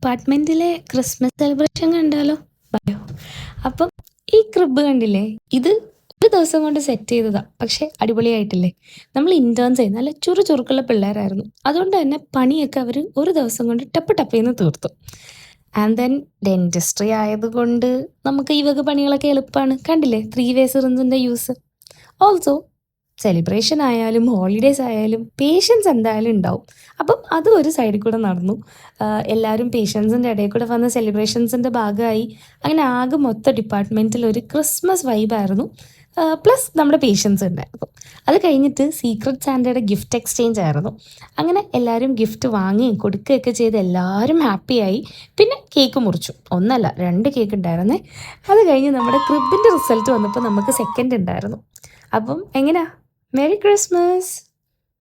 ഡിപ്പാർട്ട്മെൻറ്റിലെ Christmas celebration കണ്ടാലോ? പറയോ? അപ്പം ഈ ക്രിബ് കണ്ടില്ലേ? ഇത് ഒരു ദിവസം കൊണ്ട് സെറ്റ് ചെയ്തതാ. പക്ഷേ അടിപൊളിയായിട്ടില്ലേ? നമ്മൾ ഇന്റേൺസേ നല്ല ചുറുചുറുക്കുള്ള പിള്ളേരായിരുന്നു. അതുകൊണ്ട് തന്നെ പണിയൊക്കെ അവർ ഒരു ദിവസം കൊണ്ട് ടപ്പ് ടപ്പേന്ന് തീർത്തു. ആൻഡ് ദെൻ ഡെന്റിസ്ട്രി ആയതുകൊണ്ട് നമുക്ക് ഈ വക പണികളൊക്കെ എളുപ്പമാണ്. കണ്ടില്ലേ 3 വേ സിറിഞ്ചിൻ്റെ യൂസ്. ഓൾസോ സെലിബ്രേഷൻ ആയാലും ഹോളിഡേയ്സ് ആയാലും പേഷ്യൻസ് എന്തായാലും ഉണ്ടാവും. അപ്പം അതും ഒരു സൈഡിൽ കൂടെ നടന്നു. എല്ലാവരും പേഷ്യൻസിൻ്റെ ഇടയിൽ കൂടെ വന്ന സെലിബ്രേഷൻസിൻ്റെ ഭാഗമായി. അങ്ങനെ ആകെ മൊത്തം ഡിപ്പാർട്ട്മെൻറ്റിൽ ഒരു ക്രിസ്മസ് വൈബായിരുന്നു. പ്ലസ് നമ്മുടെ പേഷ്യൻസ് ഉണ്ടായിരുന്നു. അത് കഴിഞ്ഞിട്ട് സീക്രട്ട് സാന്റയുടെ ഗിഫ്റ്റ് എക്സ്ചേഞ്ച് ആയിരുന്നു. അങ്ങനെ എല്ലാവരും ഗിഫ്റ്റ് വാങ്ങുകയും കൊടുക്കുകയൊക്കെ ചെയ്ത് എല്ലാവരും ഹാപ്പിയായി. പിന്നെ കേക്ക് മുറിച്ചു. ഒന്നല്ല 2 കേക്ക് ഉണ്ടായിരുന്നേ. അത് കഴിഞ്ഞ് നമ്മുടെ ക്രിബിൻ്റെ റിസൾട്ട് വന്നപ്പോൾ നമുക്ക് സെക്കൻഡ് ഉണ്ടായിരുന്നു. അപ്പം എങ്ങനെയാ? Merry Christmas.